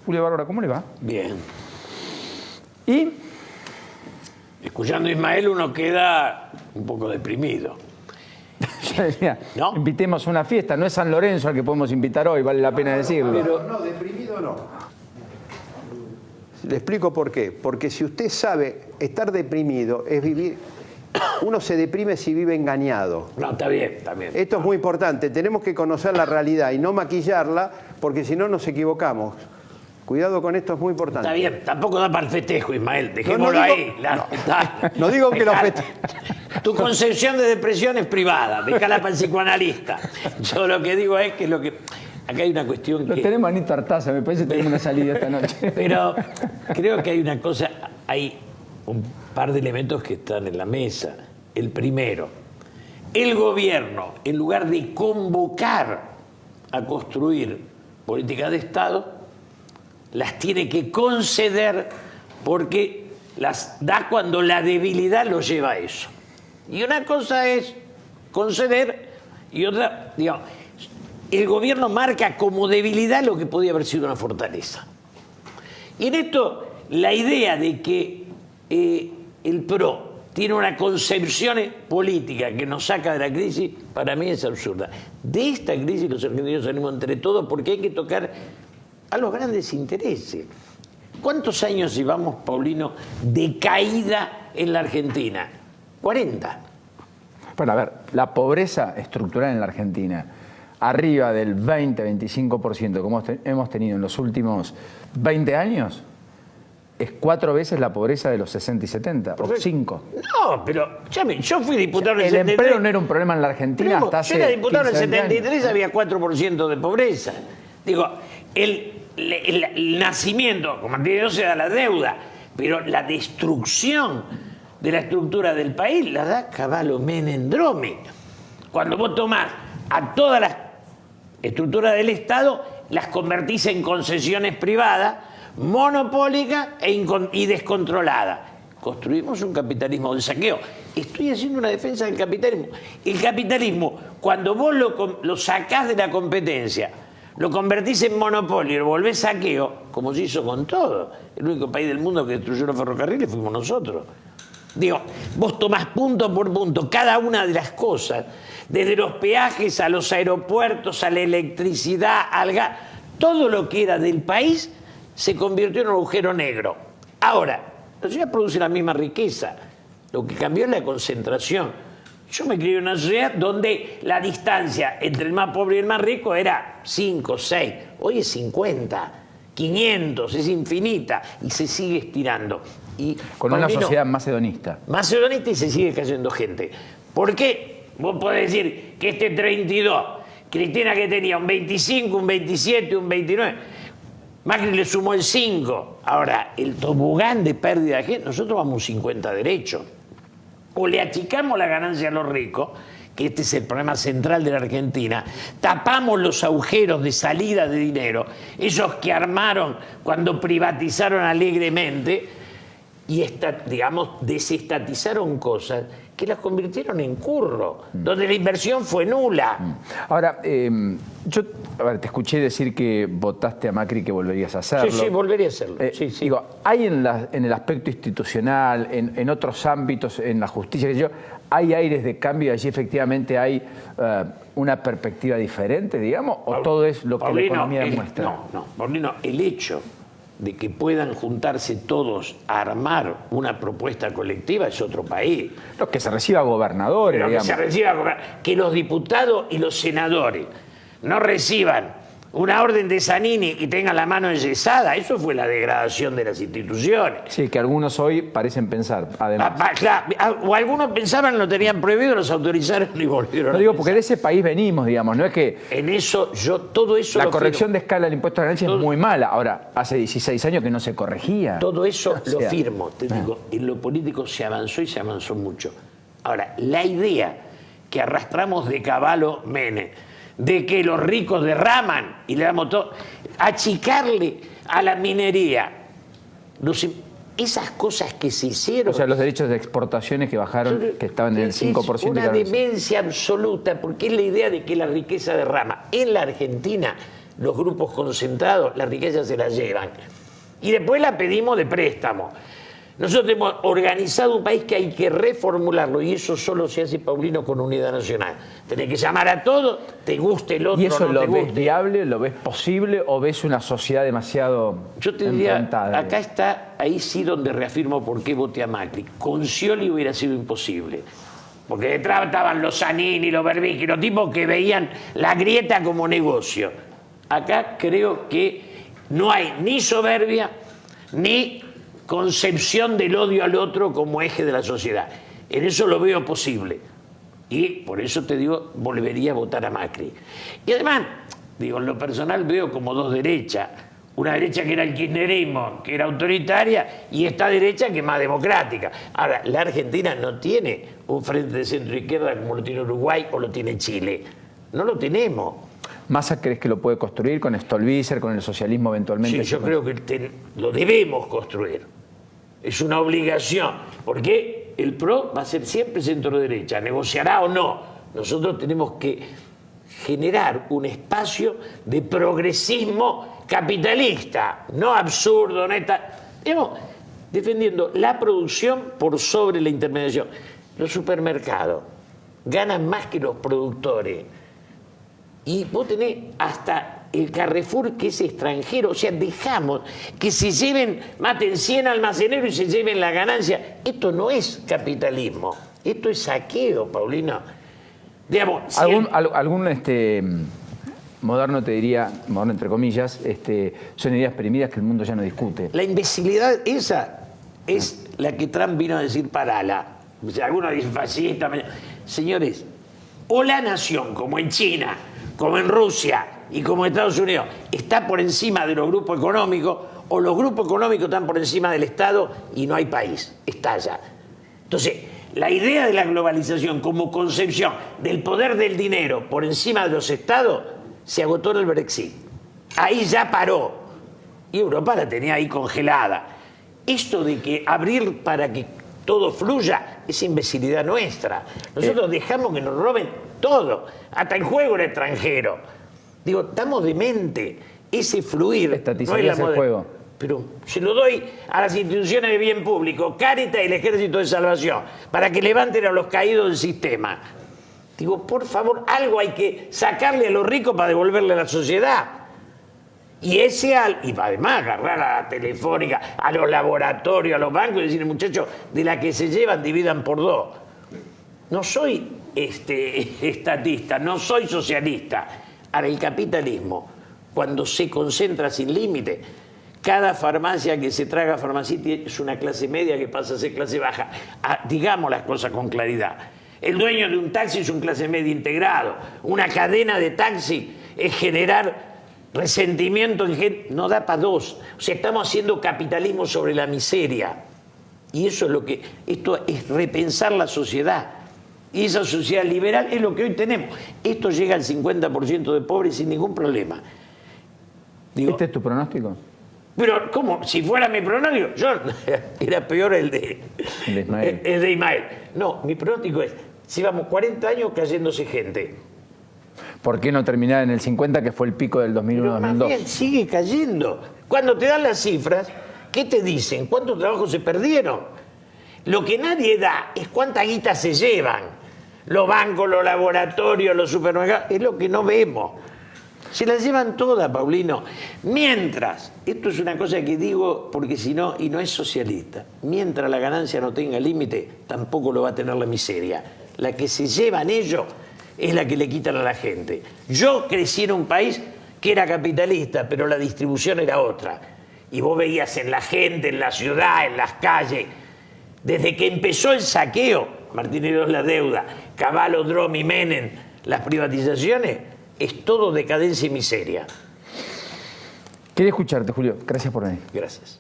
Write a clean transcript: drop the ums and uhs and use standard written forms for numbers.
Julio Bárbara, ¿cómo le va? Bien. Y Escuchando a Ismael uno queda un poco deprimido. yo decía, ¿No? invitemos a una fiesta, no es San Lorenzo al que podemos invitar hoy, vale la pena decirlo. No, deprimido no. Le explico por qué. Porque si usted sabe, estar deprimido es vivir... Uno se deprime si vive engañado. No, está bien, está bien. Esto es muy importante. Tenemos que conocer la realidad y no maquillarla, porque si no nos equivocamos. Cuidado con esto, es muy importante. Está bien, tampoco da para el festejo, Ismael. Dejémoslo no digo- ahí. no digo que lo Dejala. Tu concepción de depresión es privada, déjala para el psicoanalista. Yo lo que digo es que lo que... Acá hay una cuestión Lo que... tenemos a Anito Artaza, me parece que tenemos una salida esta noche. Pero creo que hay una cosa, hay un par de elementos que están en la mesa. El primero, el gobierno, en lugar de convocar a construir políticas de Estado, las tiene que conceder porque las da cuando la debilidad lo lleva a eso. Y una cosa es conceder y otra, digamos, el gobierno marca como debilidad lo que podía haber sido una fortaleza. Y en esto, la idea de que el PRO tiene una concepción política que nos saca de la crisis, para mí es absurda. De esta crisis los argentinos salimos entre todos porque hay que tocar a los grandes intereses. ¿Cuántos años llevamos, Paulino, de caída en la Argentina? 40. Bueno, a ver, la pobreza estructural en la Argentina, arriba del 20-25% como hemos tenido en los últimos 20 años, es 4 veces la pobreza de los 60 y 70, o 5. No, pero yo fui diputado en el El 73. empleo no era un problema en la Argentina hasta hace Yo era diputado en el 15, 20 73, años. había 4% de pobreza. Digo, el nacimiento, como anterior se da la deuda, pero la destrucción de la estructura del país la da Cavallo Menem Dromi. Cuando vos tomás a todas las estructuras del Estado, las convertís en concesiones privadas, monopólicas y descontroladas. Construimos un capitalismo del saqueo. Estoy haciendo una defensa del capitalismo. El capitalismo, cuando vos lo sacás de la competencia, lo convertís en monopolio y lo volvés saqueo, como se hizo con todo. El único país del mundo que destruyó los ferrocarriles fuimos nosotros. Digo, vos tomás punto por punto cada una de las cosas, desde los peajes a los aeropuertos, a la electricidad, al gas, todo lo que era del país se convirtió en un agujero negro. Ahora, la sociedad produce la misma riqueza, lo que cambió es la concentración. Yo me crié en una sociedad donde la distancia entre el más pobre y el más rico era 5, 6, hoy es 50, 500, es infinita y se sigue estirando. Y, Con una Paulino, sociedad macedonista. macedonista y se sigue cayendo gente. ¿Por qué? Vos podés decir que este 32, Cristina que tenía un 25, un 27, un 29, Macri le sumó el 5. Ahora, el tobogán de pérdida de gente, nosotros vamos un 50 derecho. O le achicamos la ganancia a los ricos, que este es el problema central de la Argentina, tapamos los agujeros de salida de dinero, esos que armaron cuando privatizaron alegremente, y digamos, desestatizaron cosas que las convirtieron en curro, donde la inversión fue nula. Ahora, yo te escuché decir que votaste a Macri, que volverías a hacerlo. Sí, volvería a hacerlo. Sí. Digo, ¿hay en el aspecto institucional, en otros ámbitos, en la justicia, que hay aires de cambio y allí efectivamente hay una perspectiva diferente, digamos? ¿O todo es lo que Paulino, la economía demuestra? No, Paulino, el hecho de que puedan juntarse todos a armar una propuesta colectiva es otro país. Lo que se reciba a gobernadores, Pero que digamos. se reciba, que los diputados y los senadores no reciban una orden de Zanini y tengan la mano enyesada, eso fue la degradación de las instituciones. Sí, que algunos hoy parecen pensar, además. O algunos pensaban lo tenían prohibido, los autorizaron y volvieron. No digo, porque de ese país venimos, digamos, no es que En eso, todo eso la lo corrección firmo. de escala del impuesto a ganancias es muy mala. Ahora, hace 16 años que no se corregía. Todo eso O lo sea, firmo, te digo, en lo político se avanzó y se avanzó mucho. Ahora, la idea que arrastramos de Cavallo Menem, de que los ricos derraman y le damos todo, achicarle a la minería, esas cosas que se hicieron. O sea, los derechos de exportaciones que bajaron, que estaban en el 5%. Es una demencia absoluta, porque es la idea de que la riqueza derrama. En la Argentina los grupos concentrados, la riqueza se la llevan. Y después la pedimos de préstamo. Nosotros hemos organizado un país que hay que reformularlo y eso solo se hace, Paulino, con unidad nacional. Tenés que llamar a todos, te guste el otro, ¿Y eso no lo te ves guste. viable, lo ves posible o ves una sociedad demasiado Yo te diría, enfrentada? acá está, ahí sí donde reafirmo por qué voté a Macri. Con Scioli hubiera sido imposible. Porque detrás estaban los Zanini, los Berbisky, los tipos que veían la grieta como negocio. Acá creo que no hay ni soberbia, ni concepción del odio al otro como eje de la sociedad. En eso lo veo posible. Y por eso te digo, volvería a votar a Macri. Y además, digo, en lo personal veo como dos derechas. Una derecha que era el kirchnerismo, que era autoritaria, y esta derecha que es más democrática. Ahora, la Argentina no tiene un frente de centro-izquierda como lo tiene Uruguay o lo tiene Chile. No lo tenemos. ¿Massa crees que lo puede construir con Stolbizer, con el socialismo eventualmente? Sí, yo creo que lo debemos construir. Es una obligación, porque el PRO va a ser siempre centro-derecha, negociará o no. Nosotros tenemos que generar un espacio de progresismo capitalista, no absurdo, no está. Digamos, defendiendo la producción por sobre la intermediación. Los supermercados ganan más que los productores. Y vos tenés hasta el Carrefour, que es extranjero, o sea, dejamos que se lleven, maten 100 almaceneros y se lleven la ganancia. Esto no es capitalismo, esto es saqueo, Paulino. Digamos, si algún moderno te diría, moderno entre comillas, son ideas perimidas que el mundo ya no discute. la imbecilidad esa es la que Trump vino a decir parala. O sea, algunos dicen fascista. Señores, o la nación, como en China, como en Rusia y como en Estados Unidos, está por encima de los grupos económicos, o los grupos económicos están por encima del Estado y no hay país, estalla. Entonces, la idea de la globalización como concepción del poder del dinero por encima de los Estados se agotó en el Brexit. Ahí ya paró. Y Europa la tenía ahí congelada. Esto de que abrir para que todo fluya es imbecilidad nuestra. Nosotros dejamos que nos roben todo, hasta el juego era extranjero. Digo, estamos demente. Ese fluir no es Estatizarías el juego. Pero se lo doy a las instituciones de bien público, Cáritas y el Ejército de Salvación, para que levanten a los caídos del sistema. Digo, por favor, algo hay que sacarle a los ricos para devolverle a la sociedad. Y además agarrar a la Telefónica, a los laboratorios, a los bancos y decirle, muchachos, de la que se llevan, dividan por dos. No soy estatista, no soy socialista. Ahora, el capitalismo, cuando se concentra sin límite, cada farmacia que se traga farmacéutica es una clase media que pasa a ser clase baja. Digamos las cosas con claridad. El dueño de un taxi es un clase media integrado. Una cadena de taxi es generar resentimiento en gente. No da para dos. O sea, estamos haciendo capitalismo sobre la miseria. Y eso es lo que... Esto es repensar la sociedad. Y esa sociedad liberal es lo que hoy tenemos. Esto llega al 50% de pobres sin ningún problema. Digo, ¿Este es tu pronóstico? pero, ¿cómo? Si fuera mi pronóstico, yo era peor el de Ismael. El de Ismael. No, mi pronóstico es, llevamos 40 años cayéndose gente. ¿Por qué no terminar en el 50, que fue el pico del Pero más 2001-2002? bien sigue cayendo. Cuando te dan las cifras, ¿qué te dicen? ¿Cuántos trabajos se perdieron? Lo que nadie da es cuánta guita se llevan. Los bancos, los laboratorios, los supermercados, es lo que no vemos. Se las llevan todas, Paulino. Mientras, esto es una cosa que digo porque si no, y no es socialista, mientras la ganancia no tenga límite, tampoco lo va a tener la miseria. La que se llevan ellos es la que le quitan a la gente. Yo crecí en un país que era capitalista, pero la distribución era otra. Y vos veías en la gente, en la ciudad, en las calles, desde que empezó el saqueo, Martín Hirós la deuda, Cavallo, Dromi, Menem, las privatizaciones, es todo decadencia y miseria. Quería escucharte, Julio. Gracias por venir. Gracias.